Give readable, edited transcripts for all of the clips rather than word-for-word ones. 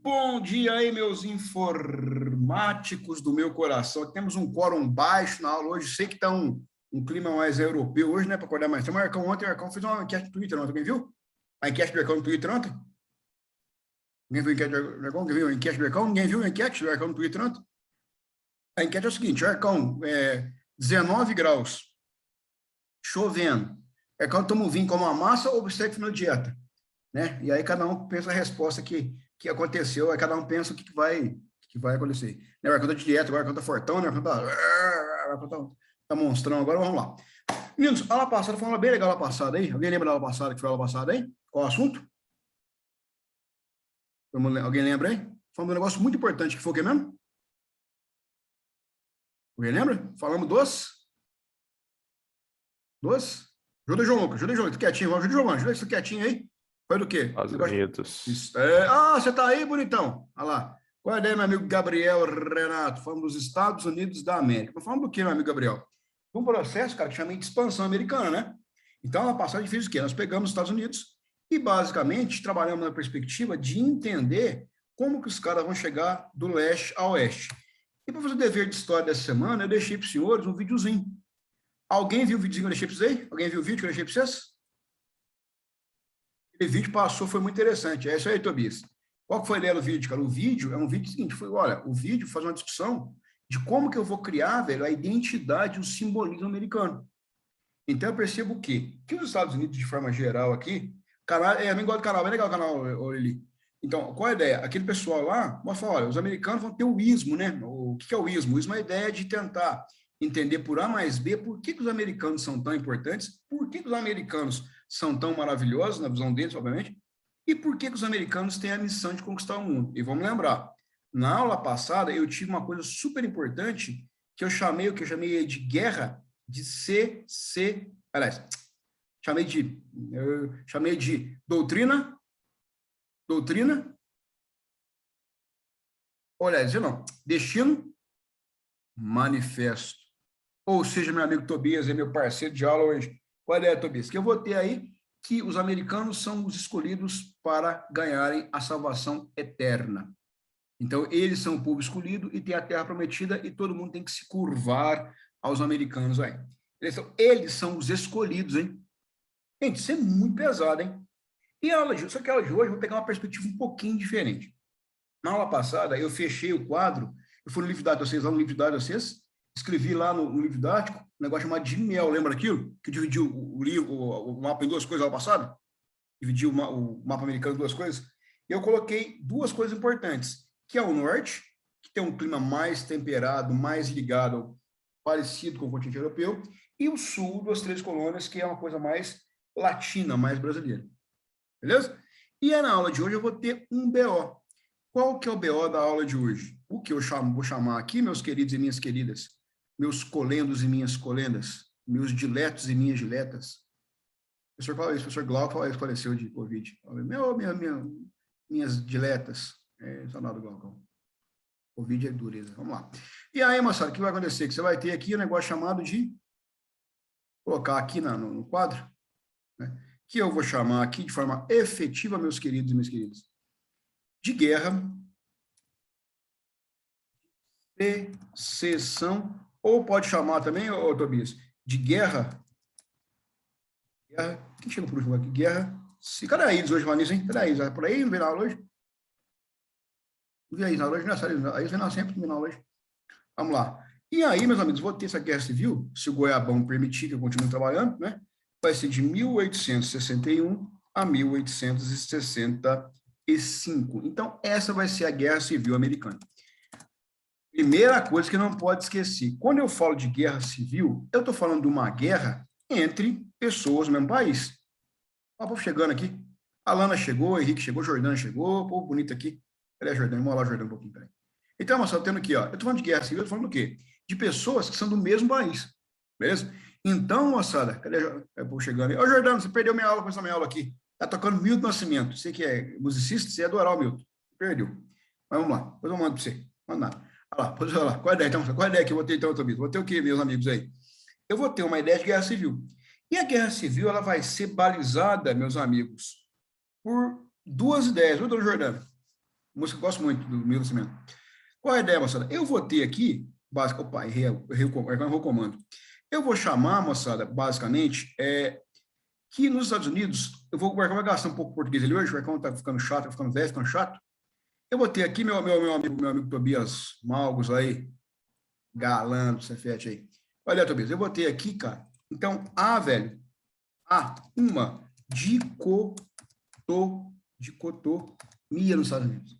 Bom dia aí, meus informáticos do meu coração. Temos um quórum baixo na aula hoje. Sei que está um clima mais europeu hoje, né? Para acordar mais. Tem o Marcão ontem, o Marcão fez uma enquete no Twitter ontem. Alguém viu? A enquete do Marcão no Twitter ontem? Ninguém viu a enquete do Marcão? Ninguém viu a enquete do Marcão? Ninguém viu a enquete do Marcão no Twitter ontem? A enquete é o seguinte, Marcão, 19 graus, chovendo. Marcão, toma um vinho como uma massa ou você que na dieta? Né? E aí cada um pensa a resposta que aconteceu, aí cada um pensa o que vai acontecer. Né? O Marcão tá de dieta, o Marcão tá fortão, né? O Marcão tá monstrão. Agora vamos lá. Meninos, a aula passada foi uma aula bem legal a aula passada aí. Alguém lembra da aula passada, que foi a aula passada aí? Qual o assunto? Alguém lembra aí? Foi um negócio muito importante, que foi o que mesmo? Alguém lembra? Falamos dos? Ajuda o João Lucas, ajuda o João, quietinho, ajuda o João, ajuda isso quietinho aí. Foi do quê? Estados Unidos. Você tá aí, bonitão? Olha lá. Qual é a ideia, meu amigo Gabriel Renato? Falando dos Estados Unidos da América. Mas falando do quê, meu amigo Gabriel? Um processo, cara, que chama de expansão americana, né? Então, na passagem, a gente fez o quê? Nós pegamos os Estados Unidos e, basicamente, trabalhamos na perspectiva de entender como que os caras vão chegar do leste a oeste. E para fazer o dever de história dessa semana, eu deixei para os senhores um videozinho. Alguém viu o videozinho que eu deixei para vocês? Alguém viu o vídeo que eu deixei para vocês? Aquele vídeo passou, foi muito interessante. É isso aí, Tobias. Qual que foi a ideia do vídeo, cara? O vídeo é um vídeo seguinte, o vídeo faz uma discussão de como que eu vou criar, velho, a identidade, o simbolismo americano. Então, eu percebo o quê? Que os Estados Unidos, de forma geral aqui, canal, eu nem gosto do canal, é legal o canal, Eli. Então, qual a ideia? Aquele pessoal lá, mas fala, olha, os americanos vão ter o ismo, né? O que é o ismo? O ismo é a ideia de tentar entender por A mais B por que os americanos são tão importantes, por que os americanos são tão maravilhosos, na visão deles, obviamente, e por que os americanos têm a missão de conquistar o mundo. E vamos lembrar, na aula passada eu tive uma coisa super importante que eu chamei de guerra de aliás, eu chamei de doutrina, olha, não, destino, manifesto. Ou seja, meu amigo Tobias é meu parceiro de aula hoje. Qual é, Tobias? Que eu vou ter aí que os americanos são os escolhidos para ganharem a salvação eterna. Então, eles são o povo escolhido e tem a terra prometida e todo mundo tem que se curvar aos americanos aí. Eles são os escolhidos, hein? Gente, isso é muito pesado, hein? E só que a aula de hoje eu vou pegar uma perspectiva um pouquinho diferente. Na aula passada, eu fechei o quadro, eu fui no livro didático de vocês, lá no livro didático de vocês, escrevi lá no livro didático um negócio chamado de mel, lembra daquilo? Que dividiu o livro, o mapa em duas coisas lá passado? Dividiu o mapa americano em duas coisas? E eu coloquei duas coisas importantes, que é o norte, que tem um clima mais temperado, mais ligado, parecido com o continente europeu, e o sul das três colônias, que é uma coisa mais latina, mais brasileira. Beleza? E na aula de hoje eu vou ter um BO. Qual que é o BO da aula de hoje? O que eu vou chamar aqui, meus queridos e minhas queridas, meus colendos e minhas colendas, meus diletos e minhas diletas. O professor Glauco faleceu de Covid. Minhas diletas. Saudade do Glaucão. Covid é dureza. Vamos lá. E aí, moçada, o que vai acontecer? Que você vai ter aqui um negócio chamado de... Colocar aqui no quadro, né? Que eu vou chamar aqui de forma efetiva, meus queridos e minhas queridas, de guerra, secessão, ou pode chamar também, Tobias, de guerra. Quem chegou por último aqui? Guerra. Cadê a Iris hoje, Vanessa, hein? Cadê a Iris? Por aí, não vem na aula hoje? Não vi a Iris na aula hoje, não é a Iris vem sempre, não vem na aula hoje. Vamos lá. E aí, meus amigos, vou ter essa guerra civil, se o Goiabão permitir que eu continue trabalhando, né? Vai ser de 1861 a 1865. Então, essa vai ser a Guerra Civil Americana. Primeira coisa que não pode esquecer, quando eu falo de guerra civil, eu estou falando de uma guerra entre pessoas do mesmo país. Olha o povo chegando aqui. A Lana chegou, Henrique chegou, Jordana chegou, povo bonito aqui. Cadê a Jordana? Vamos lá, Jordana, um pouquinho, peraí. Então, moçada, tendo aqui, ó, eu estou falando de guerra civil, eu estou falando do quê? De pessoas que são do mesmo país, beleza? Então, moçada, cadê o povo chegando aí? Ô, Jordana, você perdeu minha aula com essa minha aula aqui. Tá tocando Milton Nascimento. Você que é musicista, você ia adorar o Milton. Perdeu. Mas vamos lá, depois eu mando para você. Manda nada. Olha lá, qual a ideia? Então, qual a ideia que eu vou ter, então, Tobias? Vou ter o quê, meus amigos aí? Eu vou ter uma ideia de guerra civil. E a guerra civil, ela vai ser balizada, meus amigos, por duas ideias. Viu, dona Jordana? música que eu gosto muito do Milton Nascimento. Qual é a ideia, moçada? Eu vou ter aqui, opa, errei o comando. Eu vou chamar, moçada, basicamente, que nos Estados Unidos, vai gastar um pouco de português ali hoje, o Arcão tá ficando chato, tá ficando velho, ficando chato. Eu vou ter aqui meu amigo Tobias Malgos aí, galã do Cefete aí. Olha, Tobias, eu vou ter aqui, cara. Então, velho, uma dicotomia nos Estados Unidos.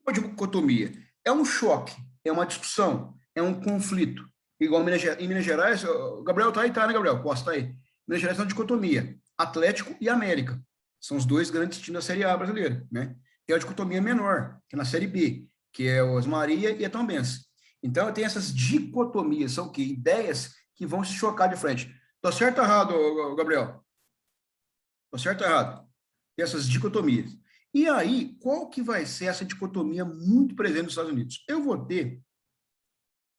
Uma dicotomia é um choque, é uma discussão, é um conflito. Igual em Minas Gerais, o Gabriel tá aí, tá, né, Gabriel? Posso tá aí. Minas Gerais é uma dicotomia, Atlético e América. São os dois grandes times da Série A brasileira, né? Tem a dicotomia menor, que é na Série B, que é o Osmaria e a Tombense. Então, tem essas dicotomias, são o quê? Ideias que vão se chocar de frente. Tô certo ou errado, Gabriel? Tô certo ou errado? Tem essas dicotomias. E aí, qual que vai ser essa dicotomia muito presente nos Estados Unidos? Eu vou ter...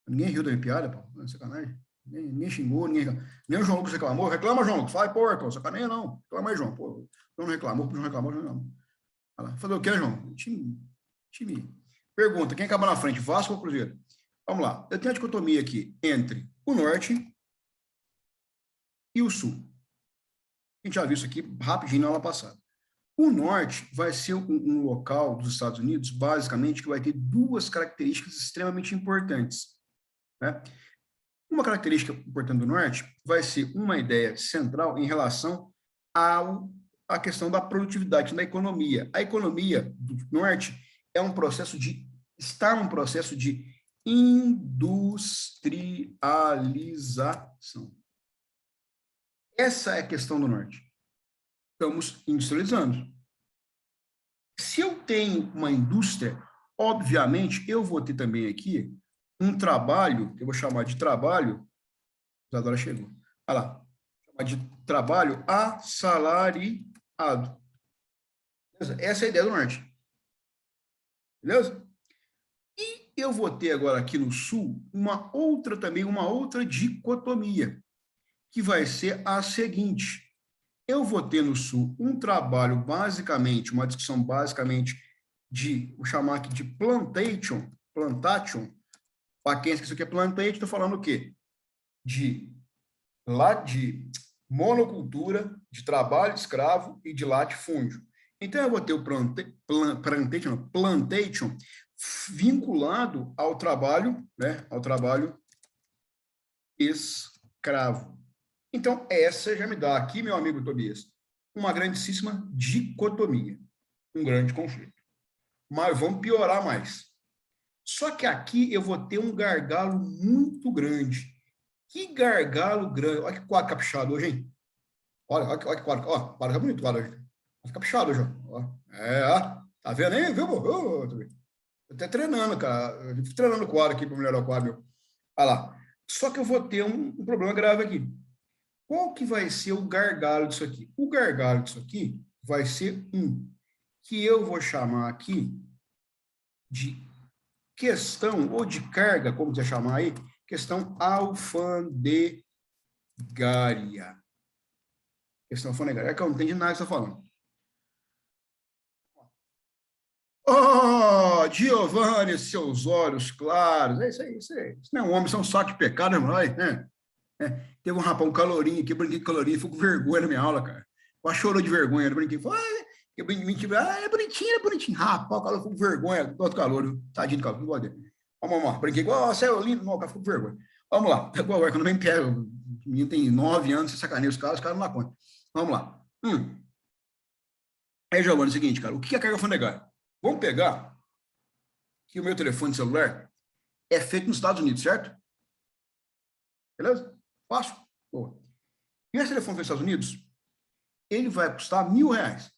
Ninguém riu da minha piada, pô. Não é sacanagem. Ninguém xingou, nem o João Lucas reclamou. Reclama, João Lucas. Fala, pô, Arthur, sacaneia não. Reclama aí, João. Pô, não reclamou, não reclamou, não reclamou. Fazer o quê, João? Time. Pergunta, quem acaba na frente, Vasco ou Cruzeiro? Vamos lá. Eu tenho a dicotomia aqui entre o Norte e o Sul. A gente já viu isso aqui rapidinho na aula passada. O Norte vai ser um local dos Estados Unidos, basicamente, que vai ter duas características extremamente importantes. Né? Uma característica importante do Norte vai ser uma ideia central em relação à questão da produtividade, da economia. A economia do Norte está num processo de industrialização. Essa é a questão do Norte. Estamos industrializando. Se eu tenho uma indústria, obviamente, eu vou ter também aqui um trabalho, que eu vou chamar de trabalho, Isadora chegou, olha lá, chamar de trabalho assalariado. Beleza? Essa é a ideia do Norte. Beleza? E eu vou ter agora aqui no Sul uma outra dicotomia, que vai ser a seguinte. Eu vou ter no Sul um trabalho basicamente, uma discussão basicamente vou chamar aqui de plantation, para quem esqueceu o que é plantation, estou falando o quê? De monocultura, de trabalho escravo e de latifúndio. Então, eu vou ter o plantation vinculado ao trabalho, né, ao trabalho escravo. Então, essa já me dá aqui, meu amigo Tobias, uma grandíssima dicotomia, um grande conflito. Mas vamos piorar mais. Só que aqui eu vou ter um gargalo muito grande. Que gargalo grande. Olha que quadro caprichado hoje, hein? Olha que quadro. Ó, o quadro tá bonito, quadro hoje. Tá caprichado hoje, ó. Ó, tá vendo aí? Viu? Tô até treinando, cara. Eu fico treinando o quadro aqui para melhorar o quadro. Meu. Olha lá. Só que eu vou ter um problema grave aqui. Qual que vai ser o gargalo disso aqui? O gargalo disso aqui vai ser que eu vou chamar aqui de questão, ou de carga, como você chamar aí, questão alfandegária. Questão alfandegária. É que eu não entendi nada que você está falando. Oh, Giovanni, seus olhos claros. É isso aí, isso aí. Isso não é um homem, isso é um saco de pecado, irmão. Teve um rapaz, um calorinho aqui, eu brinquei com calorinho, ficou com vergonha na minha aula, cara. Quase chorou de vergonha, eu brinquei. Falei, é bonitinho. Rapaz, o calor ficou com vergonha, do outro calor, tadinho do calor, não pode. Vamos lá, brinquei, você é lindo, não, o cara ficou com vergonha. Vamos lá, quando eu me pego, o menino tem 9 anos, você sacaneia os caras não dá conta. Vamos lá. Aí, Giovanni, é o seguinte, cara, o que é carga alfandegária? Vamos pegar que o meu telefone celular é feito nos Estados Unidos, certo? Beleza? Fácil? Boa. E esse telefone feito nos Estados Unidos, ele vai custar R$1.000.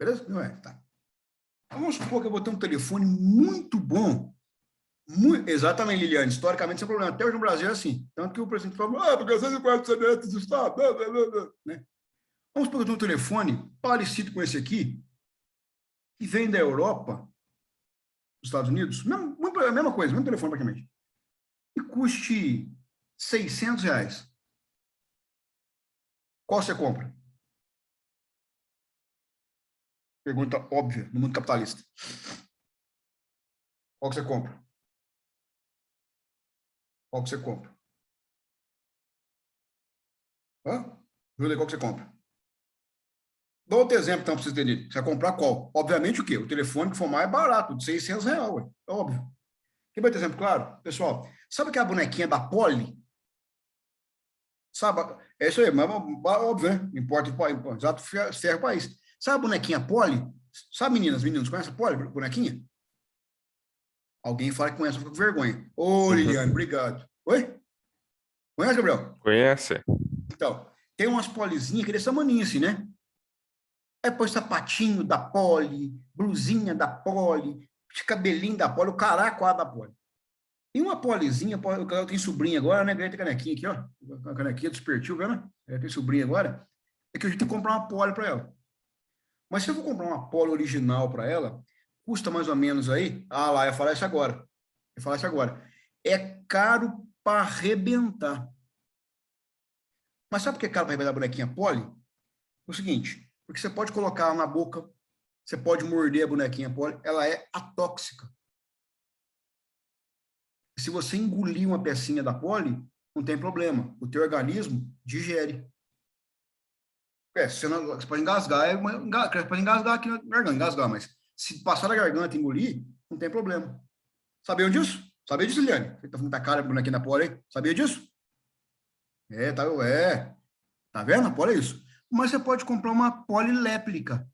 Beleza? R$1.000, tá. Vamos supor que eu vou ter um telefone muito bom. Exatamente, Liliane. Historicamente, sem problema. Até hoje no Brasil é assim. Tanto que o presidente fala, porque você não conhece o Estado. Né? Vamos supor que eu tenho um telefone parecido com esse aqui, que vem da Europa, dos Estados Unidos, a mesma coisa, mesmo telefone praticamente, e custe R$600. Qual você compra? Pergunta óbvia no mundo capitalista. Qual que você compra? Qual que você compra? Hã? Júlia, qual que você compra? Dá outro exemplo, então, para vocês entenderem. Você vai comprar qual? Obviamente o quê? O telefone que for mais barato, de R$ 600, ué. É óbvio. Quer ver outro exemplo claro? Pessoal, sabe aquela bonequinha da Poli? Sabe? É isso aí, mas óbvio, né? Não importa o país, exato, ferro o país. Sabe a bonequinha Poli? Sabe, meninas, meninos, conhece a Poli, bonequinha? Alguém fala que conhece, fica com vergonha. Ô, Liliane, obrigado. Oi? Conhece, Gabriel? Conhece? Então, tem umas polizinhas que desse tamanho assim, né? Aí põe sapatinho da Poli, blusinha da Poli, cabelinho da Poli, o caraco da Poli. E uma polizinha, eu tenho sobrinha agora, né? Ganhei a canequinha aqui, ó. A canequinha do Supertil, vendo? Eu tenho sobrinha agora. É que a gente tem que comprar uma poli para ela. Mas se eu for comprar uma poli original para ela, custa mais ou menos aí. Ah lá, eu ia falar isso agora. Eu ia falar isso agora. É caro para arrebentar. Mas sabe por que é caro para arrebentar a bonequinha poli? É o seguinte, porque você pode colocar ela na boca, você pode morder a bonequinha poli, ela é atóxica. Se você engolir uma pecinha da poli, não tem problema. O teu organismo digere. Você pode engasgar, pode engasgar aqui na garganta, engasgar, mas se passar na garganta e engolir, não tem problema. Sabia disso? Sabia disso, Liane? Você tá falando da cara, bonequinha da poli, sabia disso? Tá vendo? A poli é isso. Mas você pode comprar uma poliléplica.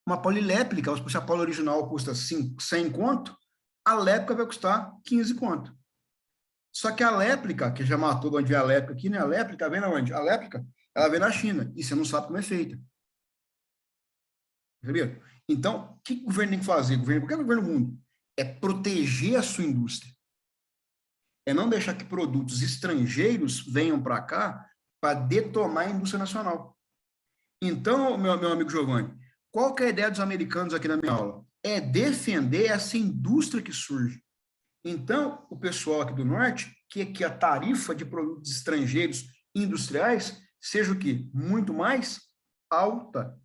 Uma poliléplica, se a poli original custa 100 conto, a léplica vai custar 15 conto. Só que a léplica, que já matou de onde vem a léplica aqui, né? A léplica vem onde? A léplica, ela vem na China, e você não sabe como é feita. Sabia? Então, o que o governo tem que fazer? Qualquer governo do mundo, é proteger a sua indústria. É não deixar que produtos estrangeiros venham para cá para detonar a indústria nacional. Então, meu amigo Giovanni, qual que é a ideia dos americanos aqui na minha aula? É defender essa indústria que surge. Então, o pessoal aqui do Norte, que a tarifa de produtos estrangeiros industriais seja o quê? Muito mais alta.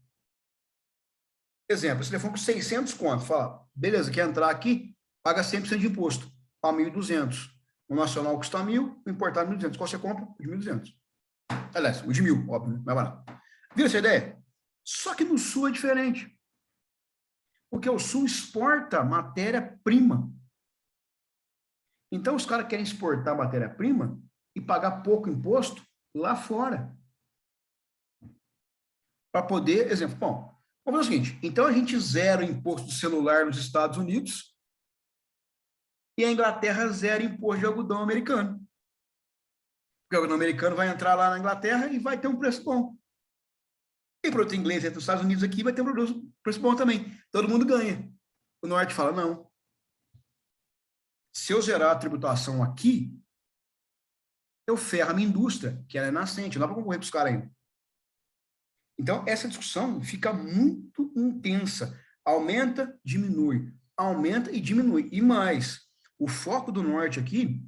Exemplo, esse telefone com 600 conto, fala, beleza, quer entrar aqui, paga 100% de imposto, para 1.200. O nacional custa 1.000, o importado 1.200. Qual você compra? O de 1.200. Aliás, o de 1.000, óbvio, mais barato. Viu essa ideia? Só que no Sul é diferente. Porque o Sul exporta matéria-prima. Então, os caras querem exportar matéria-prima e pagar pouco imposto lá fora. Para poder, exemplo, bom, vamos fazer o seguinte, então a gente zera o imposto do celular nos Estados Unidos e a Inglaterra zera imposto de algodão americano. Porque o algodão americano vai entrar lá na Inglaterra e vai ter um preço bom. E produto inglês entre os Estados Unidos aqui vai ter um preço bom também. Todo mundo ganha. O Norte fala, não. Se eu zerar a tributação aqui, eu ferro a minha indústria, que ela é nascente, não dá para concorrer para os caras ainda. Então, essa discussão fica muito intensa. Aumenta, diminui. Aumenta e diminui. E mais, o foco do Norte aqui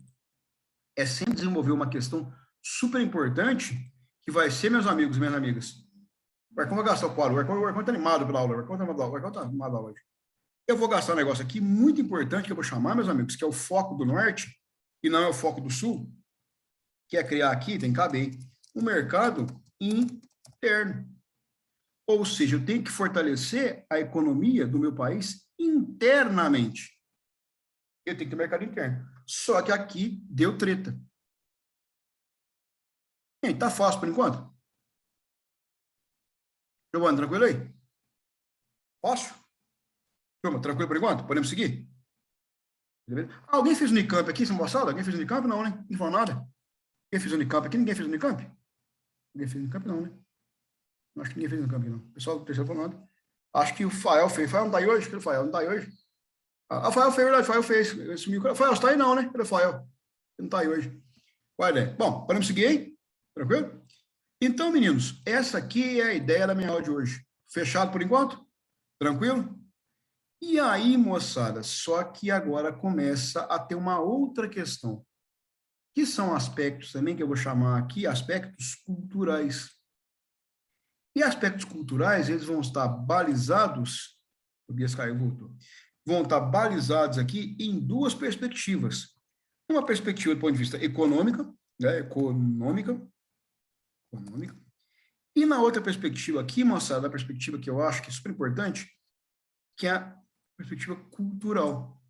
é sempre desenvolver uma questão super importante, que vai ser, meus amigos e minhas amigas, o Arcão vai gastar o quadro, o Arcão está animado pela aula, o Arcão está animado hoje. Eu vou gastar um negócio aqui muito importante, que eu vou chamar, meus amigos, que é o foco do Norte, e não é o foco do Sul, que é criar aqui, tem que caber, um mercado interno. Ou seja, eu tenho que fortalecer a economia do meu país internamente. Eu tenho que ter mercado interno. Só que aqui deu treta. E tá fácil por enquanto? Giovanni, tranquilo aí? Fácil? Turma, tranquilo por enquanto? Podemos seguir? Alguém fez Unicamp aqui, semana passada? Alguém fez Unicamp? Não, né? Não falou nada. Quem fez Unicamp aqui? Ninguém fez Unicamp? Ninguém fez Unicamp, não, né? Acho que ninguém fez Unicamp, não. O pessoal do terceiro falou nada. Acho que o Fael fez. Fael não tá aí hoje? Cadê o Fael? Não tá aí hoje? Ah, o Fael fez, verdade. O Fael fez. O Fael está aí não, né? Cadê o Fael? Ele não tá aí hoje. Qual a ideia? Bom, podemos seguir aí? Tranquilo? Então, meninos, essa aqui é a ideia da minha aula de hoje. Fechado por enquanto? Tranquilo? E aí, moçada, só que agora começa a ter uma outra questão, que são aspectos também que eu vou chamar aqui, aspectos culturais. E aspectos culturais, eles vão estar balizados, o Bias caiu, voltou, vão estar balizados aqui em duas perspectivas. Uma perspectiva do ponto de vista econômica, né, econômica, e na outra perspectiva aqui, moçada, a perspectiva que eu acho que é super importante, que é a perspectiva cultural.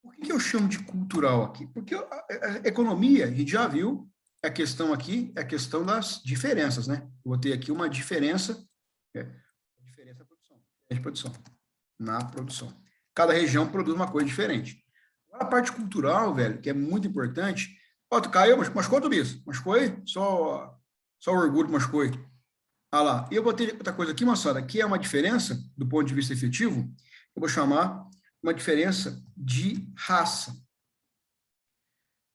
Por que eu chamo de cultural aqui? Porque a economia, a gente já viu, a questão aqui é a questão das diferenças, né? Eu vou ter aqui uma diferença, diferença de produção, na produção. Cada região produz uma coisa diferente. A parte cultural, velho, que é muito importante. Ó, tu caiu, machucou, Tobias? Machucou aí? Só o orgulho machucou aí. Ah lá. E eu botei outra coisa aqui, moçada, que é uma diferença, do ponto de vista efetivo, eu vou chamar uma diferença de raça.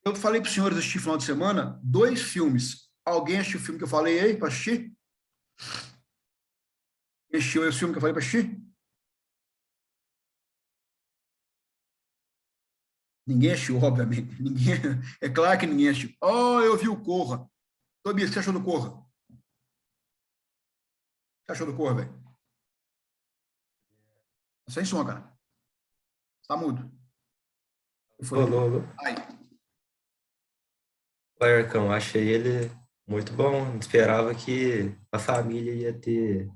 Eu falei para os senhores assistir final de semana 2 filmes. Alguém assistiu o filme que eu falei aí para assistir? Assistiu esse filme que eu falei para assistir? Ninguém assistiu, obviamente. Ninguém, é claro que ninguém assistiu. Oh, eu vi o Corra. Tobias, o que você achou do Corra? O que você achou do Corra, velho? Sem som, cara. Tá mudo. Foi. Ô, Aí. Arcão, achei ele muito bom. Não esperava que a família ia ter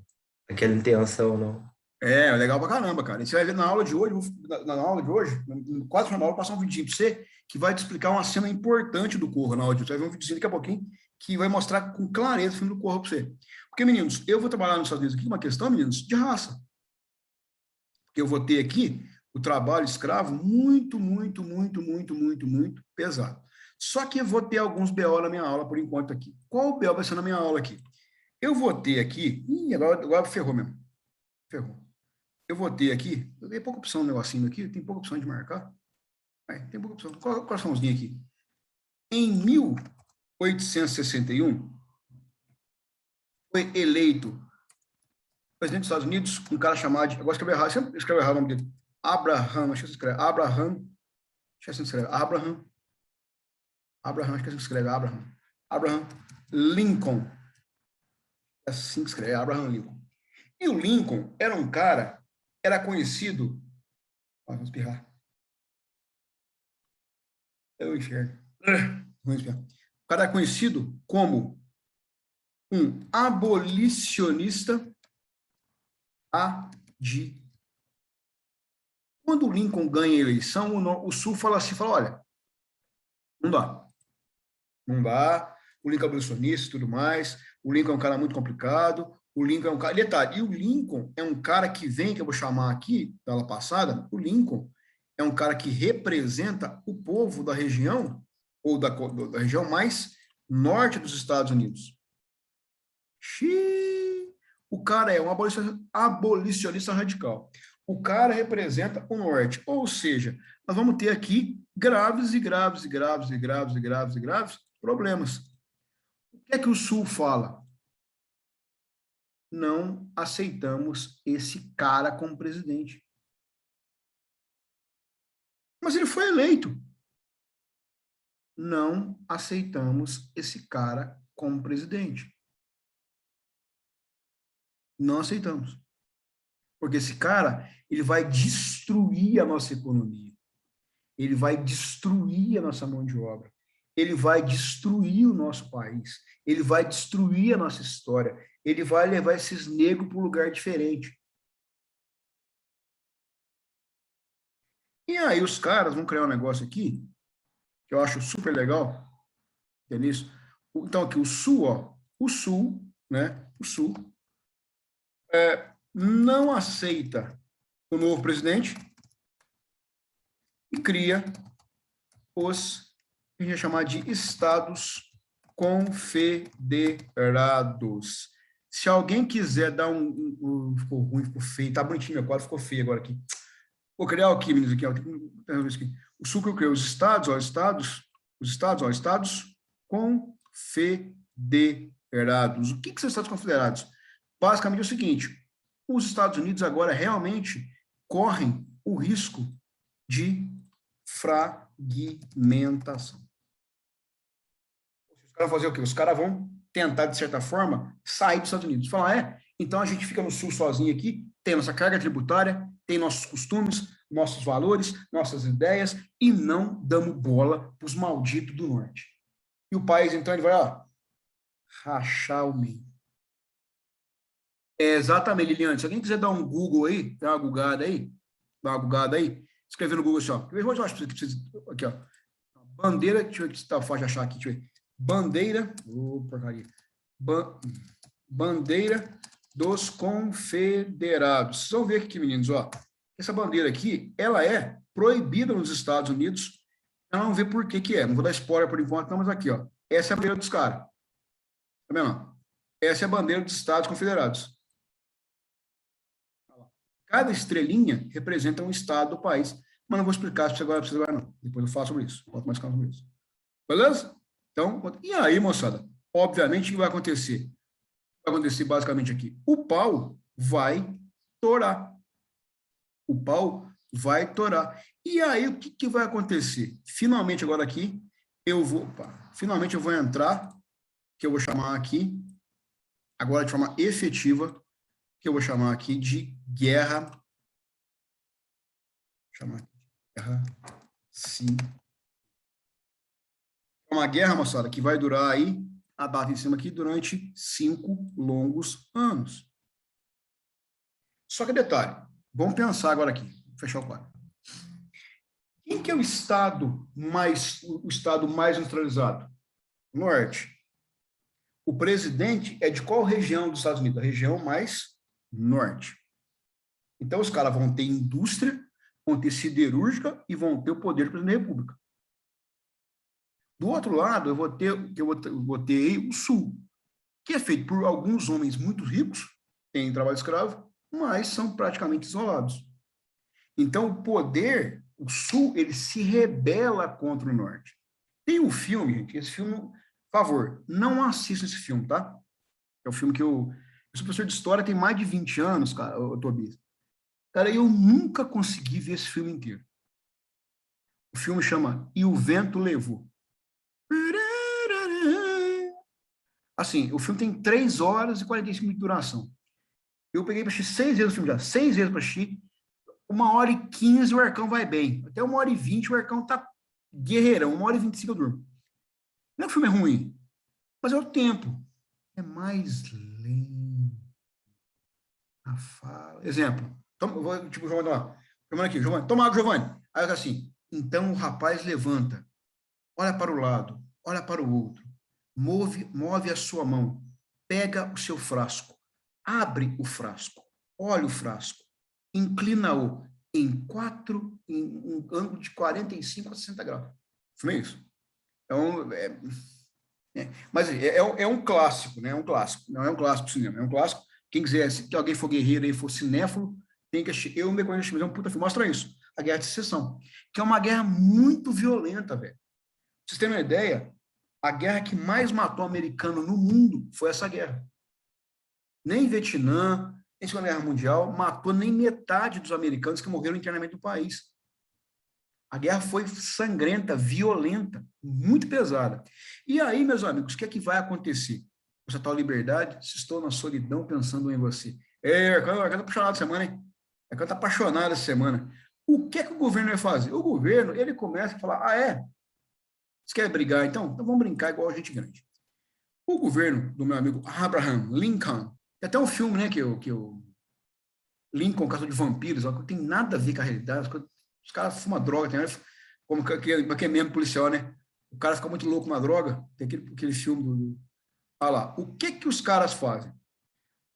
aquela intenção, não. É legal pra caramba, cara. E você vai ver na aula de hoje, na aula de hoje, quase na aula, vou passar um vídeo pra você que vai te explicar uma cena importante do Corra na aula de hoje. Você vai ver um videozinho daqui a pouquinho que vai mostrar com clareza o filme do Corra pra você. Porque, meninos, eu vou trabalhar nos Estados Unidos aqui uma questão, meninos, de raça. Porque eu vou ter aqui o trabalho escravo muito pesado. Só que eu vou ter alguns BO na minha aula por enquanto aqui. Qual o BO vai ser na minha aula aqui? Eu vou ter aqui. Agora ferrou mesmo. Ferrou. Eu vou ter aqui. Eu dei pouca opção no negocinho aqui. Tem pouca opção de marcar. Tem pouca opção. Quais são os linhas aqui? Em 1861, foi eleito presidente dos Estados Unidos um cara chamado. Agora escrever errado. Sempre escrevo errado o nome dele. Abraham. Acho que se escreve. Abraham. Acho que se escreve. Abraham. Acho que se escreve. Abraham Lincoln. É assim que escreve. Abraham Lincoln. E o Lincoln era um cara. Era conhecido. Vamos espirrar. Eu enxergo. O cara é conhecido como um abolicionista adi. Quando o Lincoln ganha a eleição, o Sul fala assim, olha, não dá. Não dá. O Lincoln é abolicionista e tudo mais. O Lincoln é um cara muito complicado. O Lincoln é um cara... Detalhe, e o Lincoln é um cara que vem, que eu vou chamar aqui, da aula passada, o Lincoln é um cara que representa o povo da região, ou da região mais norte dos Estados Unidos. Xiii. O cara é um abolicionista radical. O cara representa o norte. Ou seja, nós vamos ter aqui graves problemas. O que é que o Sul fala? Não aceitamos esse cara como presidente. Mas ele foi eleito. Não aceitamos esse cara como presidente. Não aceitamos. Porque esse cara, ele vai destruir a nossa economia. Ele vai destruir a nossa mão de obra. Ele vai destruir o nosso país. Ele vai destruir a nossa história. Ele vai levar esses negros para um lugar diferente. E aí os caras vão criar um negócio aqui, que eu acho super legal, que é nisso. Então, aqui o Sul, ó, o Sul, né, o Sul, não aceita o novo presidente e cria os que a gente vai chamar de Estados Confederados. Se alguém quiser dar ficou ruim, ficou feio, tá bonitinho meu quadro, ficou feio agora aqui. Vou criar aqui, meninos, aqui, ó, o Sul que eu criei, os Estados Confederados. O que são Estados Confederados? Basicamente é o seguinte, os Estados Unidos agora realmente correm o risco de fragmentação. Os caras vão fazer o quê? Os caras vão tentar, de certa forma, sair dos Estados Unidos. Falar, então a gente fica no sul sozinho aqui, tem nossa carga tributária, tem nossos costumes, nossos valores, nossas ideias, e não damos bola para os malditos do norte. E o país, então, ele vai, rachar o meio. Exatamente, Liliane. Se alguém quiser dar um Google aí, dá uma gugada aí, escrever no Google assim, ó. Eu acho que precisa. Aqui, ó. Bandeira, deixa eu ver se tá fácil de achar aqui, deixa eu ver. Bandeira, porcaria. Bandeira dos Confederados. Vocês vão ver aqui, meninos, ó. Essa bandeira aqui, ela é proibida nos Estados Unidos. Vamos ver por que é. Não vou dar spoiler por enquanto, não, mas aqui, ó. Essa é a bandeira dos caras. Tá vendo? Essa é a bandeira dos Estados Confederados. Cada estrelinha representa um estado do país. Mas não vou explicar se você agora precisa agora, não. Depois eu falo sobre isso. Boto mais calma sobre isso. Beleza? Então, e aí, moçada? Obviamente, o que vai acontecer? Vai acontecer basicamente aqui. O pau vai torar. O pau vai torar. E aí, o que vai acontecer? Finalmente, agora aqui, finalmente eu vou entrar, que eu vou chamar aqui, agora de forma efetiva, que eu vou chamar aqui de guerra. Chamar aqui de guerra, sim. Uma guerra, moçada, que vai durar aí, a data em cima aqui, durante 5 longos anos. Só que detalhe, vamos pensar agora aqui, vou fechar o quadro. Quem que é o estado mais industrializado? Norte. O presidente é de qual região dos Estados Unidos? A região mais norte. Então, os caras vão ter indústria, vão ter siderúrgica e vão ter o poder do presidente da República. Do outro lado, eu vou ter o sul, que é feito por alguns homens muito ricos, têm trabalho escravo, mas são praticamente isolados. Então, o poder, o sul, ele se rebela contra o norte. Tem um filme, gente, esse filme, por favor, não assista esse filme, tá? É um filme que eu sou professor de história, tem mais de 20 anos, cara, Tobias. Cara, eu nunca consegui ver esse filme inteiro. O filme chama E o Vento Levou. Assim, o filme tem 3 horas e 45 minutos de duração. Eu peguei para assistir 6 vezes o filme já, 6 vezes para assistir. 1h15 o Arcão vai bem. Até 1h20 o Arcão tá guerreirão. 1h25 eu durmo. Não é que o filme é ruim, mas é o tempo. É mais lento. A fala. Exemplo. Tipo, Giovanni, aqui, Giovanni, toma água, Giovanni. Aí eu assim, então o rapaz levanta, olha para o lado, olha para o outro, move a sua mão, pega o seu frasco, abre o frasco, olha o frasco, inclina-o em um ângulo de 45 a 60 graus. Não é isso? Então, mas é um clássico, né? É um clássico. Não é um clássico do cinema, é um clássico. Quem quiser, se alguém for guerreiro e for cinéfilo, tem que assistir. Eu me conheço, mas é um puta filme. Mostra isso. A Guerra de Secessão. Que é uma guerra muito violenta, velho. Pra vocês terem uma ideia, a guerra que mais matou americano no mundo foi essa guerra. Nem Vietnã, nem Segunda Guerra Mundial, matou nem metade dos americanos que morreram internamente no país. A guerra foi sangrenta, violenta, muito pesada. E aí, meus amigos, o que é que vai acontecer? Essa tal liberdade, se estou na solidão pensando em você. Arcano tá apaixonado essa semana, hein? Arcano tá apaixonado essa semana. O que é que o governo vai fazer? O governo, ele começa a falar, você quer brigar, então? Então vamos brincar igual a gente grande. O governo do meu amigo Abraham Lincoln, tem até um filme, né, que o Lincoln, Caçador de Vampiros, não tem nada a ver com a realidade, os caras fumam droga, tem, como aquele mesmo policial, né? O cara fica muito louco com uma droga, tem aquele filme olha lá, o que os caras fazem?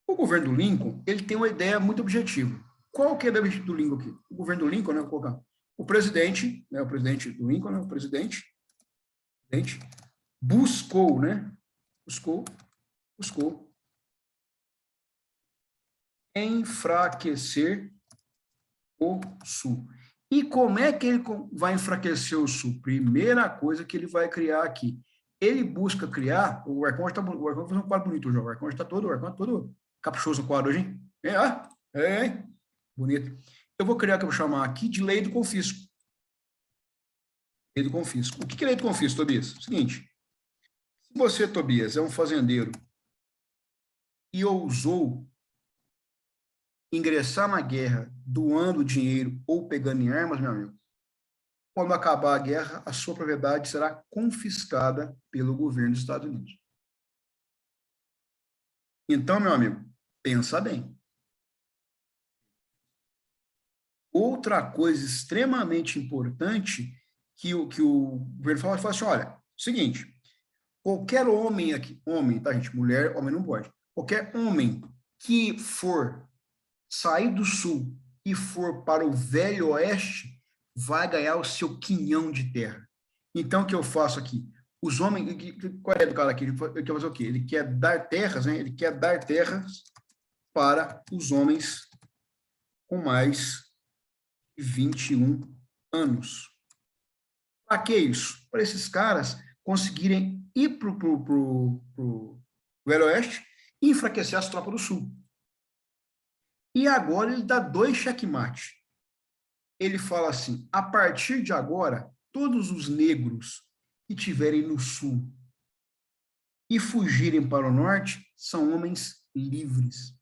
O governo do Lincoln, ele tem uma ideia muito objetiva. Qual que é o objetivo do Lincoln aqui? O governo do Lincoln, né, vou colocar, o presidente do Lincoln, né, o presidente buscou enfraquecer o Sul. E como é que ele vai enfraquecer o Sul? Primeira coisa que ele vai criar aqui. Ele busca criar, o Arcão vai fazer um quadro bonito, o Arcão está todo caprichoso no quadro hoje, hein? Bonito. Eu vou criar, que eu vou chamar aqui de lei do confisco. Lei do confisco. O que é lei do confisco, Tobias? Seguinte, Se você, Tobias, é um fazendeiro e ousou ingressar na guerra doando dinheiro ou pegando em armas, meu amigo, quando acabar a guerra, a sua propriedade será confiscada pelo governo dos Estados Unidos. Então, meu amigo, pensa bem. Outra coisa extremamente importante que o governo fala assim, olha, seguinte, qualquer homem aqui, homem, tá, gente? Mulher, homem não pode. Qualquer homem que for sair do sul e for para o Velho Oeste, vai ganhar o seu quinhão de terra. Então, o que eu faço aqui? Os homens, qual é do cara aqui? Ele quer fazer o quê? Ele quer dar terras, né? Ele quer dar terras para os homens com mais de 21 anos. Para que isso? Para esses caras conseguirem ir para o Velho Oeste e enfraquecer as tropas do Sul. E agora ele dá 2 checkmate. Ele fala assim, a partir de agora, todos os negros que estiverem no Sul e fugirem para o Norte são homens livres.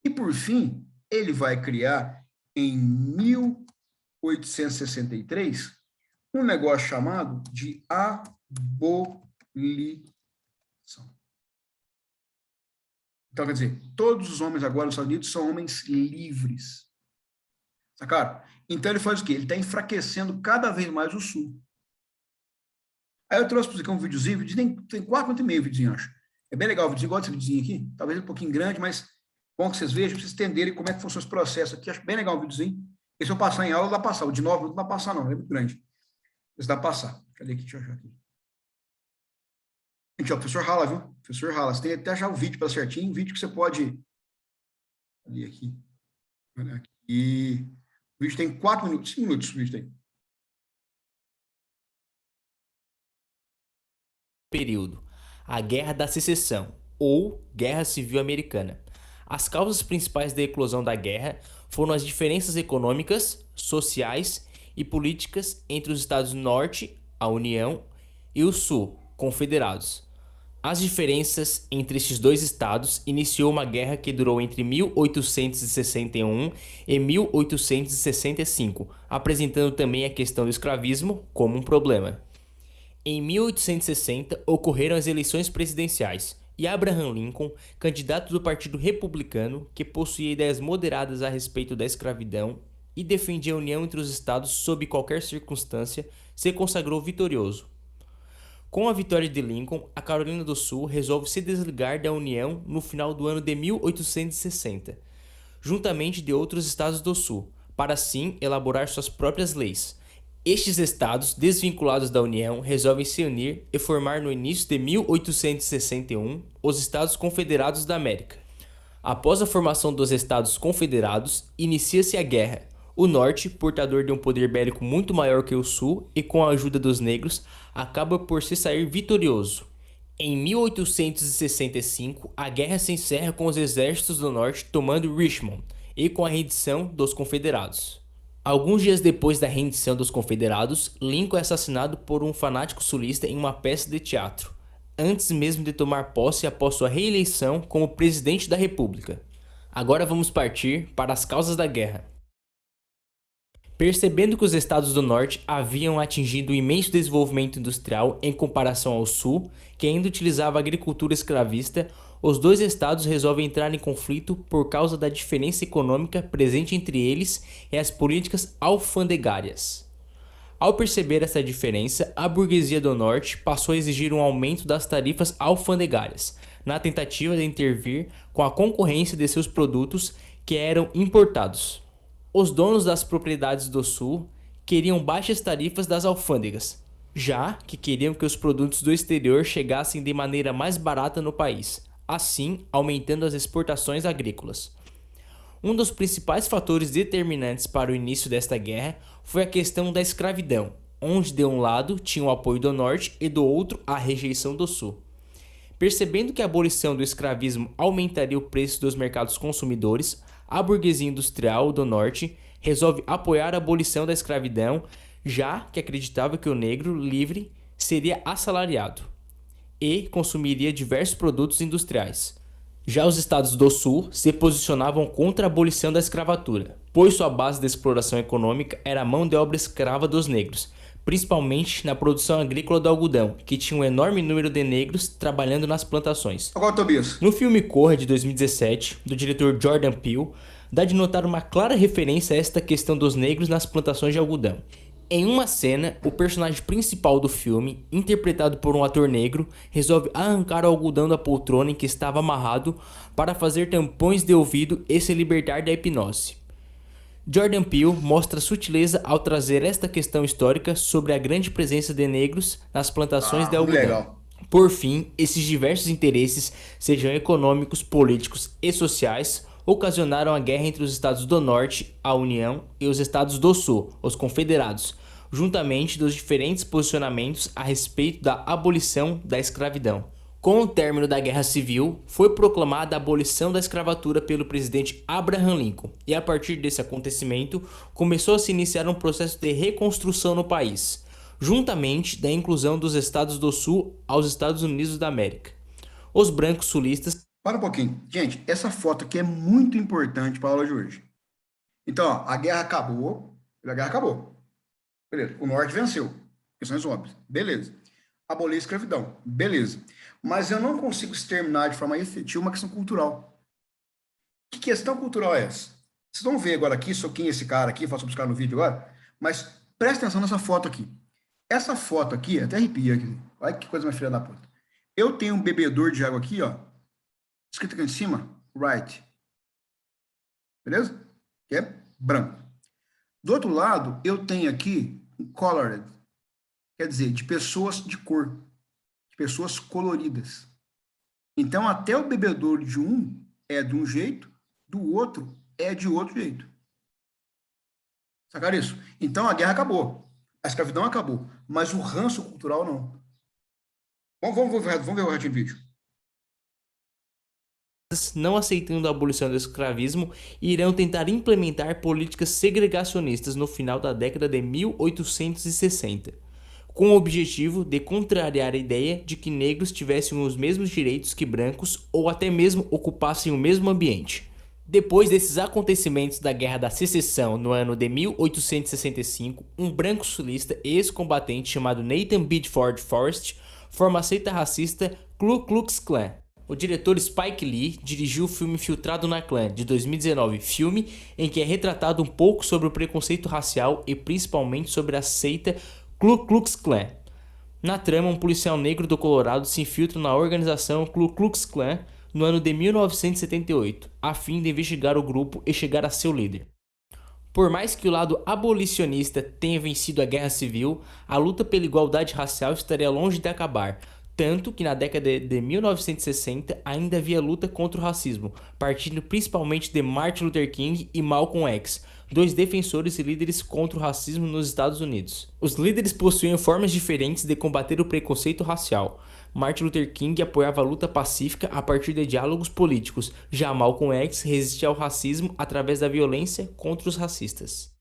E, por fim, ele vai criar, em 1863, um negócio chamado de abolição. Então, quer dizer, todos os homens agora nos Estados Unidos são homens livres. Sacaram? Então, ele faz o quê? Ele está enfraquecendo cada vez mais o Sul. Aí eu trouxe para você aqui um videozinho, o vídeo tem 4 minutos e meio, o videozinho, acho. É bem legal o videozinho, gosto desse videozinho aqui, talvez um pouquinho grande, mas bom que vocês vejam, para vocês entenderem como é que funciona esse processo aqui. Acho bem legal o videozinho. E se eu passar em aula, dá para passar. O de 9 minutos não dá para passar, não, é muito grande. Mas dá para passar. Cadê aqui? Deixa eu achar aqui. Gente, ó, professor rala, viu? Professor rala. Você tem até achar o vídeo para certinho, um vídeo que você pode... Ali, aqui. Olha aqui. O vídeo tem 4 minutos, 5 minutos o vídeo tem. Período, a Guerra da Secessão, ou Guerra Civil Americana. As causas principais da eclosão da guerra foram as diferenças econômicas, sociais e políticas entre os Estados Norte, a União, e o Sul, confederados. As diferenças entre estes dois estados iniciou uma guerra que durou entre 1861 e 1865, apresentando também a questão do escravismo como um problema. Em 1860, ocorreram as eleições presidenciais e Abraham Lincoln, candidato do Partido Republicano, que possuía ideias moderadas a respeito da escravidão e defendia a união entre os estados sob qualquer circunstância, se consagrou vitorioso. Com a vitória de Lincoln, a Carolina do Sul resolve se desligar da União no final do ano de 1860, juntamente de outros estados do Sul, para assim elaborar suas próprias leis. Estes estados, desvinculados da União, resolvem se unir e formar no início de 1861 os Estados Confederados da América. Após a formação dos Estados Confederados, inicia-se a guerra. O Norte, portador de um poder bélico muito maior que o Sul e com a ajuda dos negros, acaba por se sair vitorioso. Em 1865, a guerra se encerra com os exércitos do Norte tomando Richmond e com a rendição dos Confederados. Alguns dias depois da rendição dos Confederados, Lincoln é assassinado por um fanático sulista em uma peça de teatro, antes mesmo de tomar posse após sua reeleição como presidente da República. Agora vamos partir para as causas da guerra. Percebendo que os estados do norte haviam atingido um imenso desenvolvimento industrial em comparação ao sul, que ainda utilizava a agricultura escravista, os dois estados resolvem entrar em conflito por causa da diferença econômica presente entre eles e as políticas alfandegárias. Ao perceber essa diferença, a burguesia do norte passou a exigir um aumento das tarifas alfandegárias, na tentativa de intervir com a concorrência de seus produtos que eram importados. Os donos das propriedades do sul queriam baixas tarifas das alfândegas, já que queriam que os produtos do exterior chegassem de maneira mais barata no país, assim aumentando as exportações agrícolas. Um dos principais fatores determinantes para o início desta guerra foi a questão da escravidão, onde de um lado tinha o apoio do norte e do outro a rejeição do sul. Percebendo que a abolição do escravismo aumentaria o preço dos mercados consumidores, a burguesia industrial do norte resolve apoiar a abolição da escravidão, já que acreditava que o negro livre seria assalariado e consumiria diversos produtos industriais. Já os estados do Sul se posicionavam contra a abolição da escravatura, pois sua base de exploração econômica era a mão de obra escrava dos negros, principalmente na produção agrícola do algodão, que tinha um enorme número de negros trabalhando nas plantações. Agora, Tobias. No filme Corra, de 2017, do diretor Jordan Peele, dá de notar uma clara referência a esta questão dos negros nas plantações de algodão. Em uma cena, o personagem principal do filme, interpretado por um ator negro, resolve arrancar o algodão da poltrona em que estava amarrado para fazer tampões de ouvido e se libertar da hipnose. Jordan Peele mostra sutileza ao trazer esta questão histórica sobre a grande presença de negros nas plantações de algodão. Legal. Por fim, esses diversos interesses, sejam econômicos, políticos e sociais, ocasionaram a guerra entre os estados do Norte, a União, e os estados do Sul, os Confederados, juntamente dos diferentes posicionamentos a respeito da abolição da escravidão. Com o término da Guerra Civil, foi proclamada a abolição da escravatura pelo presidente Abraham Lincoln, e a partir desse acontecimento, começou a se iniciar um processo de reconstrução no país, juntamente da inclusão dos estados do Sul aos Estados Unidos da América. Os brancos sulistas... Para um pouquinho. Gente, essa foto aqui é muito importante para a aula de hoje. Então, ó, a guerra acabou. Beleza. O Norte venceu. Questões óbvias. Beleza. Abolir a escravidão. Beleza. Mas eu não consigo exterminar de forma efetiva uma questão cultural. Que questão cultural é essa? Vocês vão ver agora aqui, sou quem é esse cara aqui, faço buscar no vídeo agora, mas presta atenção nessa foto aqui. Essa foto aqui, até arrepia aqui. Olha que coisa mais filha da puta. Eu tenho um bebedor de água aqui, ó. Escrito aqui em cima, right. Beleza? Que é branco. Do outro lado, eu tenho aqui colored. Quer dizer, de pessoas de cor. De pessoas coloridas. Então, até o bebedouro de um é de um jeito, do outro é de outro jeito. Sacaram isso? Então, a guerra acabou. A escravidão acabou. Mas o ranço cultural, não. Vamos ver o resto do vídeo. Não aceitando a abolição do escravismo, irão tentar implementar políticas segregacionistas no final da década de 1860, com o objetivo de contrariar a ideia de que negros tivessem os mesmos direitos que brancos ou até mesmo ocupassem o mesmo ambiente. Depois desses acontecimentos da Guerra da Secessão no ano de 1865, um branco sulista e ex-combatente chamado Nathan Bedford Forrest forma a seita racista Ku Klux Klan. O diretor Spike Lee dirigiu o filme Infiltrado na Klan, de 2019, filme em que é retratado um pouco sobre o preconceito racial e principalmente sobre a seita Ku Klux Klan. Na trama, um policial negro do Colorado se infiltra na organização Ku Klux Klan no ano de 1978, a fim de investigar o grupo e chegar a seu líder. Por mais que o lado abolicionista tenha vencido a Guerra Civil, a luta pela igualdade racial estaria longe de acabar, tanto que na década de 1960 ainda havia luta contra o racismo, partindo principalmente de Martin Luther King e Malcolm X, dois defensores e líderes contra o racismo nos Estados Unidos. Os líderes possuíam formas diferentes de combater o preconceito racial. Martin Luther King apoiava a luta pacífica a partir de diálogos políticos, já Malcolm X resistia ao racismo através da violência contra os racistas.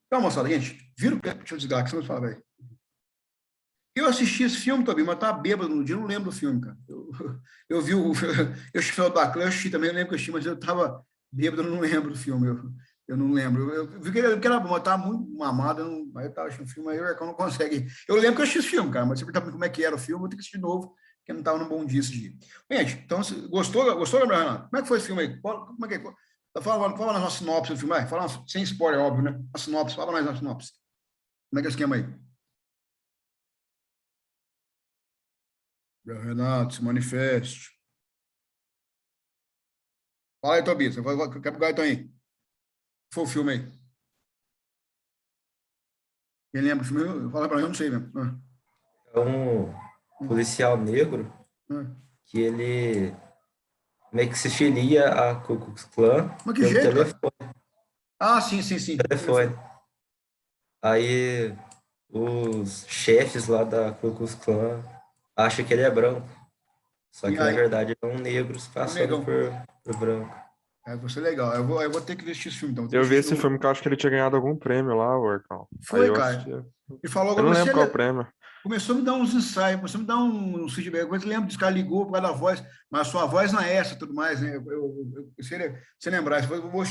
Então, moçada, gente, viram? Deixa eu desligar aqui, senão eu falo, velho. Eu assisti esse filme, Tobi, mas tava bêbado no dia, eu não lembro do filme, cara. Eu vi o... Eu assisti o da Clã, eu assisti também, eu lembro que eu assisti, mas eu tava bêbado, eu não lembro do filme, eu não lembro. Eu vi que era bom, eu tava muito mamado, aí eu tava assistindo o filme, aí eu não consegue. Eu lembro que eu assisti esse filme, cara, mas você perguntar como é que era o filme, eu vou ter que assistir de novo, porque eu não tava num bom dia esse dia. Gente, então, gostou, Gabriel Renato? Como é que foi esse filme aí? Como é que é? Fala na nossa sinopse do filme, vai. Fala sem spoiler, óbvio, né? A sinopse, fala mais na sinopse. Como é que é o esquema aí? Renato, se manifeste. Fala aí, Tobias. Eu quero pegar então aí. Foi o filme aí. Quem lembra o filme? Fala pra mim, eu não sei mesmo. É um policial negro que ele meio que se filia a Ku Klux Klan Mas que pelo jeito, telefone. Ah, sim. Telefone. Aí os chefes lá da Ku Klux Klan acham que ele é branco. Só que, na verdade, é um negro se passando por branco. Vai ser legal. Eu vou ter que assistir esse filme, então. Eu vi esse filme que eu acho que ele tinha ganhado algum prêmio lá, Orcão. Foi, cara. Ele falou Eu agora, não lembro qual prêmio. começou a me dar uns ensaios, começou a me dar um feedback. Eu lembro desse cara ligou por causa da voz, mas a sua voz não é essa e tudo mais, né? Se lembrar, eu vou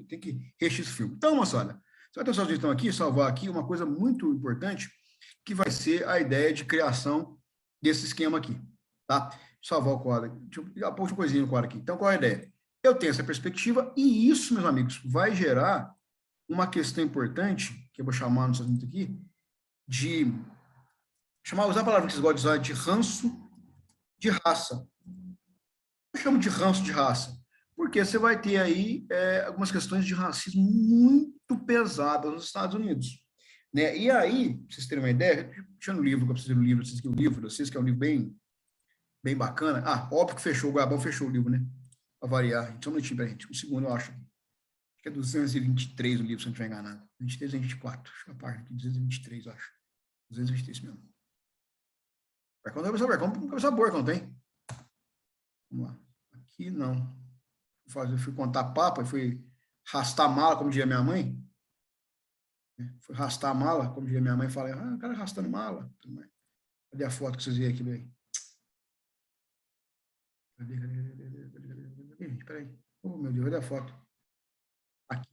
tem que reexir esse filme. Então, moçada, você vai ter só então aqui, salvar aqui uma coisa muito importante, que vai ser a ideia de criação desse esquema aqui, tá? Salvar o quadro. Deixa eu pôr uma coisinha no quadro aqui. Então, qual é a ideia? Eu tenho essa perspectiva e isso, meus amigos, vai gerar uma questão importante, que eu vou chamar no assunto aqui, de usar a palavra que vocês gostam de usar, de ranço de raça. Eu chamo de ranço de raça, porque você vai ter aí algumas questões de racismo muito pesadas nos Estados Unidos. Né? E aí, pra vocês terem uma ideia, deixa no livro, que eu preciso ler o livro, vocês que o livro, vocês que é um livro bem bacana. Óbvio que fechou, o Gabão fechou o livro, né? Para variar. Só um minutinho pra gente. Um segundo, eu acho. Acho que é 223 o livro, se eu não estiver enganado. 23 ou 24. Deixa eu ver a página aqui. 223, eu acho. 223 mesmo. Vamos começar boa, não tem? Vamos lá. Aqui, não. Eu fui contar papo, fui arrastar a mala, como diria minha mãe. Fui arrastar a mala, como diria minha mãe. Falei, o cara arrastando mala. Cadê a foto que vocês viram aqui, velho? Cadê? Peraí. Oh, meu Deus, cadê a foto? Aqui.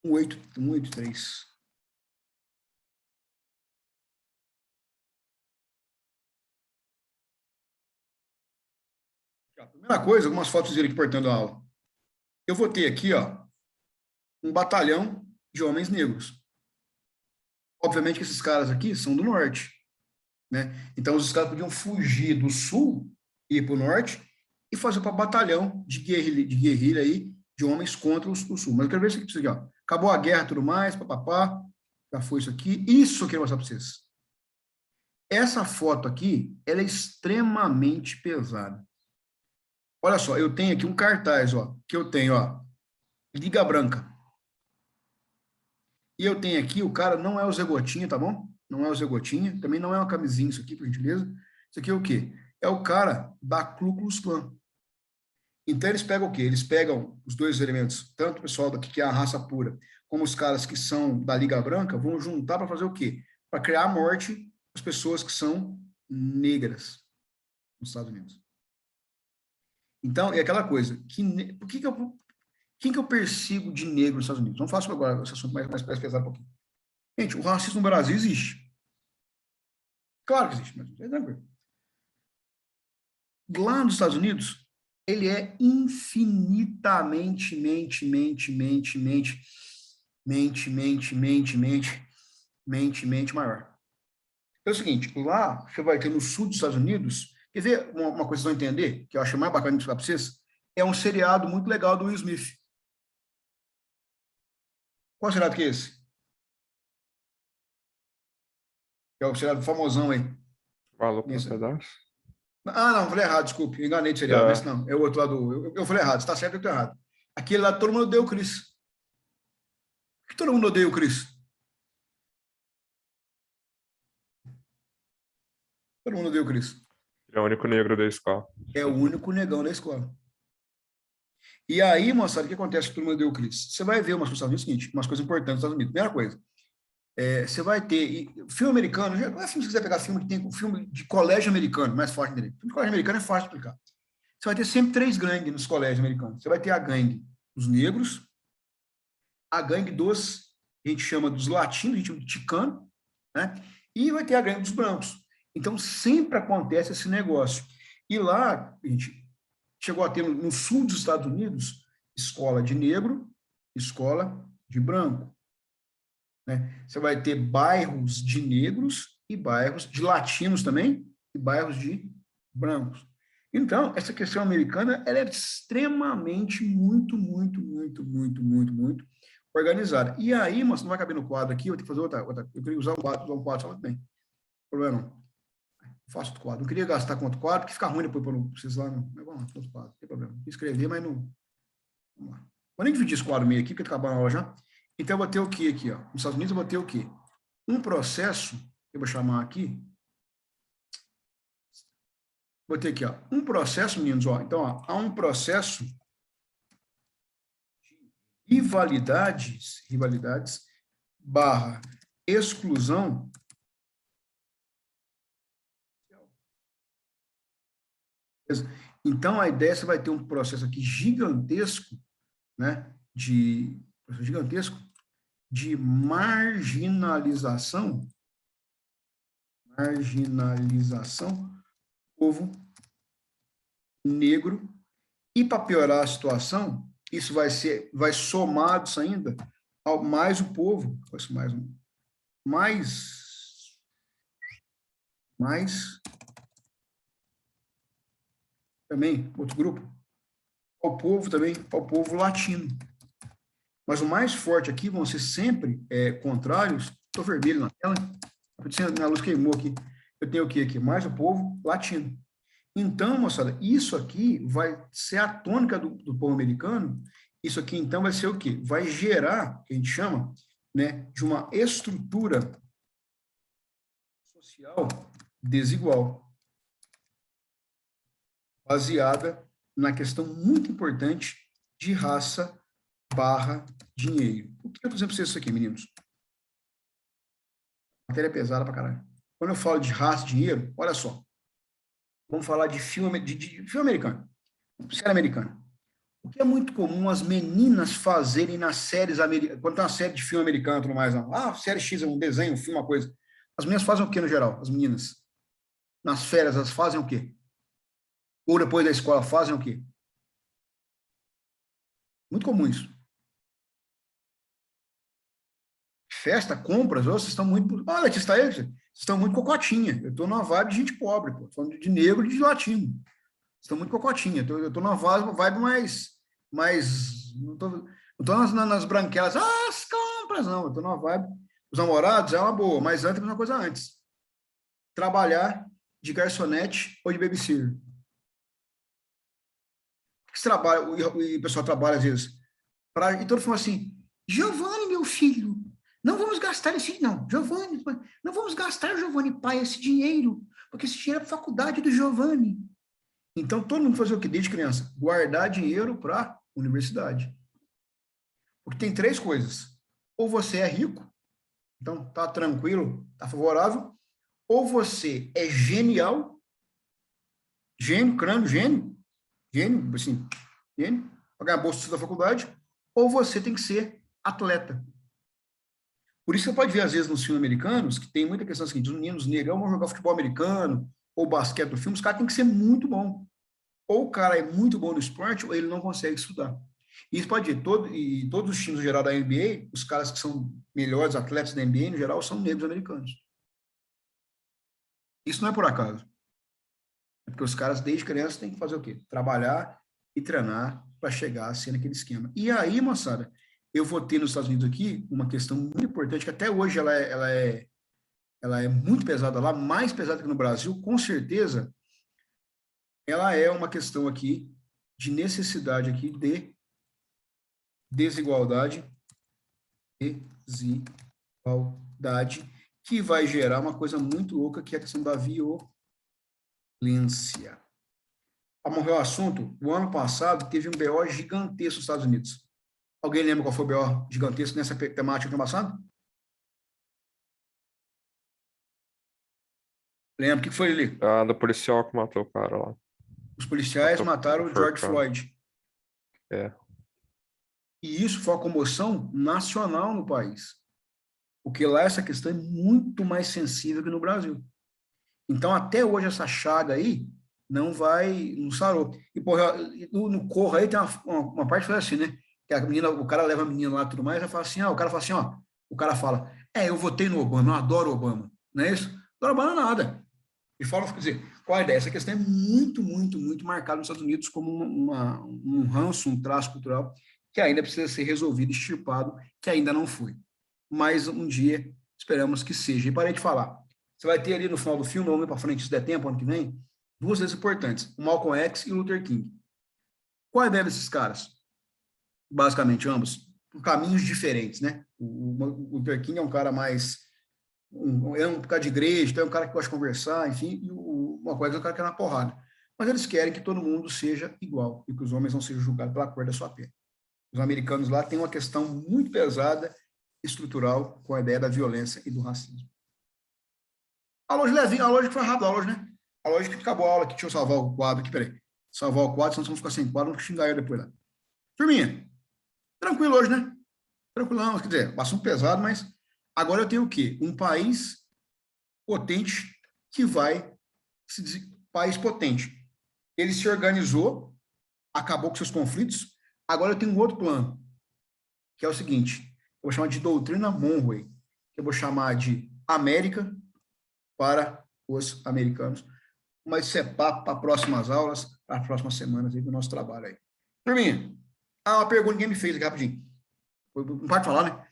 183. A primeira coisa, algumas fotos dele aqui portando a aula. Eu vou ter aqui, ó, um batalhão de homens negros. Obviamente que esses caras aqui são do norte, né? Então, os caras podiam fugir do sul, ir para o norte e fazer para batalhão de guerrilha aí, de homens contra o sul. Mas eu quero ver isso aqui, ó. Acabou a guerra e tudo mais, papapá, já foi isso aqui. Isso eu quero mostrar para vocês. Essa foto aqui, ela é extremamente pesada. Olha só, eu tenho aqui um cartaz, ó, que eu tenho, ó, Liga Branca. E eu tenho aqui, o cara não é o Zé Gotinha, tá bom? Não é o Zé Gotinha, também não é uma camisinha isso aqui, por gentileza. Isso aqui é o quê? É o cara da Ku Klux Klan. Então, eles pegam o quê? Eles pegam os dois elementos, tanto o pessoal daqui que é a raça pura, como os caras que são da Liga Branca, vão juntar para fazer o quê? Para criar a morte das pessoas que são negras nos Estados Unidos. Então, é aquela coisa, quem que eu persigo de negro nos Estados Unidos? Vamos falar sobre agora esse assunto mais pesado um pouquinho. Gente, o racismo no Brasil existe. Claro que existe, mas é tranquilo. Lá nos Estados Unidos, ele é infinitamente maior. É o seguinte, lá você vai ter no sul dos Estados Unidos, quer ver uma coisa que vocês vão entender, que eu acho mais bacana de explicar para vocês, é um seriado muito legal do Will Smith. Qual seriado que é esse? É o seriado famosão aí. Falou com um pedaço? Não, falei errado, desculpe, enganei de seriado, mas não, é o outro lado, eu falei errado, você está certo, eu estou errado. Aquele lá, todo mundo odeia o Chris. Por que todo mundo odeia o Chris? Todo mundo odeia o Chris. Ele é o único negro da escola. É o único negão da escola. E aí, moçada, o que acontece com todo mundo odeia o Chris? Você vai ver umas coisas seguinte, umas coisas importantes nos Estados Unidos. Primeira coisa, você vai ter filme americano, não é filme, se você quiser pegar filme que tem filme de colégio americano, mais forte dele. Filme de colégio americano é fácil de explicar. Você vai ter sempre 3 gangues nos colégios americanos. Você vai ter a gangue dos negros, a gangue dos, a gente chama dos latinos, a gente chama de ticano, né? E vai ter a gangue dos brancos. Então, sempre acontece esse negócio. E lá, a gente chegou a ter no sul dos Estados Unidos, escola de negro, escola de branco. Né? Você vai ter bairros de negros e bairros de latinos também, e bairros de brancos. Então, essa questão americana, ela é extremamente, muito organizada. E aí, mas não vai caber no quadro aqui, eu vou ter que fazer outra. Eu queria usar um quadro só também. Não tem problema não. Faço outro quadro. Não queria gastar com outro quadro, porque fica ruim depois para vocês lá. Não. Mas vamos lá, outro quadro, não tem problema. Vou escrever, mas não. Vamos lá. Vou nem dividir esse quadro meio aqui, porque está acabando a aula já. Então, eu vou ter o quê aqui? Ó? Nos Estados Unidos, eu vou ter o quê? Um processo, eu vou chamar aqui. Vou ter aqui, ó, um processo, meninos, ó. Então, ó, há um processo de rivalidades, barra exclusão Então, a ideia é que você vai ter um processo aqui gigantesco, né, de marginalização do povo negro. E para piorar a situação, isso vai somado isso ainda ao mais o povo, mais também outro grupo, ao povo latino. Mas o mais forte aqui vão ser sempre contrários. Estou vermelho na tela, a luz queimou aqui. Eu tenho o que aqui? Mais o povo latino. Então, moçada, isso aqui vai ser a tônica do povo americano. Isso aqui, então, vai ser o quê? Vai gerar, o que a gente chama, né, de uma estrutura social desigual, baseada na questão muito importante de raça / dinheiro. O que eu estou dizendo para vocês isso aqui, meninos? Matéria pesada pra caralho. Quando eu falo de raça e dinheiro, olha só. Vamos falar de filme americano, série americana. O que é muito comum as meninas fazerem nas séries americanas, quando tem uma série de filme americano, tudo mais, não. Série X é um desenho, um filme, uma coisa. As meninas fazem o que no geral? As meninas, nas férias, elas fazem o quê? Ou depois da escola, fazem o quê? Muito comum isso. Festa, compras, vocês estão muito... Olha, Letícia, vocês estão muito cocotinha. Eu estou numa vibe de gente pobre, pô. Falando de negro e de latino. Vocês estão muito cocotinha. Eu estou numa vibe mais... Não estou nas branquelas. As compras, não. Eu estou numa vibe... Os namorados é uma boa, mas antes é uma coisa antes. Trabalhar de garçonete ou de babysitter. O que você trabalha? O pessoal trabalha, às vezes. E todo mundo fala assim, Giovanni, meu filho... Não vamos gastar esse... Não, Giovanni, não vamos gastar, Giovanni, pai, esse dinheiro, porque esse dinheiro é para a faculdade do Giovanni. Então, todo mundo fazia o que desde criança? Guardar dinheiro para a universidade. Porque tem 3 coisas. Ou você é rico, então tá tranquilo, tá favorável, ou você é genial, gênio, assim, gênio, para ganhar bolsa da faculdade, ou você tem que ser atleta. Por isso você pode ver, às vezes, nos filmes americanos, que tem muita questão seguinte, os meninos negros vão jogar futebol americano ou basquete do filme, os caras têm que ser muito bom. Ou o cara é muito bom no esporte, ou ele não consegue estudar. E isso pode ver, todos os times, no geral, da NBA, os caras que são melhores atletas da NBA, no geral, são negros americanos. Isso não é por acaso. É porque os caras, desde criança, têm que fazer o quê? Trabalhar e treinar para chegar a ser naquele esquema. E aí, moçada, eu vou ter nos Estados Unidos aqui uma questão muito importante, que até hoje ela é muito pesada lá, mais pesada que no Brasil, com certeza, ela é uma questão aqui de necessidade aqui de desigualdade, que vai gerar uma coisa muito louca, que é a questão da violência. Para morrer o assunto, o ano passado teve um BO gigantesco nos Estados Unidos. Alguém lembra qual foi o BO gigantesco nessa temática do ano passado? Lembra? O que foi ali? Do policial que matou o cara lá. Os policiais mataram o George Floyd. É. E isso foi uma comoção nacional no país. Porque lá essa questão é muito mais sensível que no Brasil. Então, até hoje, essa chaga aí não sarou. E, porra, no Corra aí tem uma parte que foi assim, né? Que o cara leva a menina lá e tudo mais, o cara fala assim, o cara fala, eu votei no Obama, eu adoro o Obama, não é isso? Não adoro Obama nada. E fala, quer dizer, qual a ideia? Essa questão é muito, muito, muito marcada nos Estados Unidos como um ranço, um traço cultural que ainda precisa ser resolvido, extirpado, que ainda não foi. Mas um dia esperamos que seja. E parei de falar. Você vai ter ali no final do filme, vamos para frente, se der tempo, ano que vem, 2 vezes importantes, o Malcolm X e o Luther King. Qual a ideia desses caras? Basicamente, ambos, por caminhos diferentes, né? O Luther King é um cara mais... é um cara de igreja, então é um cara que gosta de conversar, enfim, e uma coisa é um cara que é na porrada. Mas eles querem que todo mundo seja igual e que os homens não sejam julgados pela cor da sua pele. Os americanos lá têm uma questão muito pesada estrutural com a ideia da violência e do racismo. A lógica foi rápida, né? A lógica que acabou a aula, que deixa eu salvar o quadro aqui, peraí. Salvar o quadro, senão vamos ficar sem quadro, vamos xingar eu depois lá. Turminha, tranquilo hoje, né? Tranquilão, quer dizer, assunto pesado, mas agora eu tenho o quê? Um país potente que vai se dizer, país potente. Ele se organizou, acabou com seus conflitos, agora eu tenho um outro plano, que é o seguinte, eu vou chamar de doutrina Monroe, que eu vou chamar de América para os americanos. Mas isso é papo para próximas aulas, para as próximas semanas aí do nosso trabalho aí. Turminha, uma pergunta que ninguém me fez aqui rapidinho. Não pode falar, né?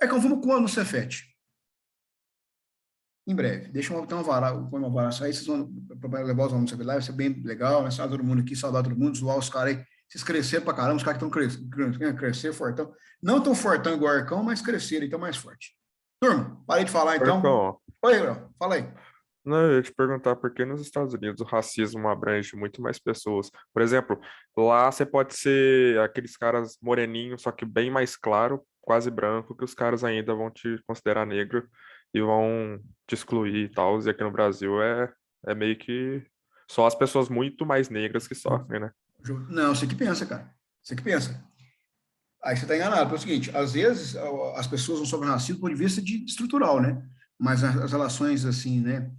É que eu vou quando no Cefet? Em breve. Deixa eu ter uma vara aí, vocês vão levar os alunos lá, vai ser bem legal, né? Saudar todo mundo aqui, saudar todo mundo, zoar os caras aí. Vocês cresceram pra caramba, os caras que estão crescer fortão. Não tão fortão igual o Arcão, mas cresceram, então mais forte. Turma, parei de falar então. Arcão, Oi, Gabriel, fala aí. não, eu ia te perguntar por que nos Estados Unidos o racismo abrange muito mais pessoas. Por exemplo, lá você pode ser aqueles caras moreninhos, só que bem mais claro, quase branco, que os caras ainda vão te considerar negro e vão te excluir e tal. E aqui no Brasil é meio que só as pessoas muito mais negras que sofrem, né? Não, você que pensa, cara. Você que pensa. Aí você está enganado. Pelo seguinte, às vezes as pessoas não sofrem racismo do ponto de vista estrutural, né? Mas as relações, assim, né?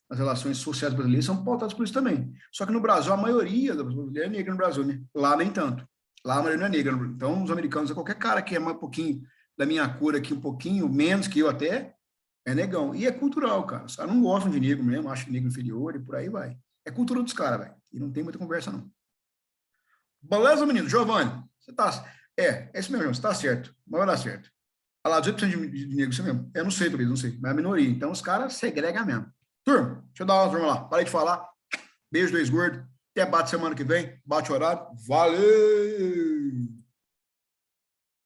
As relações sociais brasileiras são pautadas por isso também. Só que no Brasil, a maioria da brasileira é negra no Brasil, né? Lá nem tanto. Lá a maioria não é negra. Então, os americanos, qualquer cara que é um pouquinho da minha cor aqui, um pouquinho menos que eu até, é negão. E é cultural, cara. Os caras não gostam de negro mesmo, acham negro inferior e por aí vai. É cultura dos caras, velho. E não tem muita conversa, não. Beleza, menino? Giovanni, você tá... É isso mesmo, você tá certo. Mas vai dar certo. Olha lá, 18% de negro, isso mesmo. Eu não sei, talvez, não sei. Mas é a minoria. Então, os caras segregam mesmo. Turma, deixa eu dar uma turma lá. Parei de falar. Beijo, dois gordos. Até bate semana que vem. Bate horário. Valeu!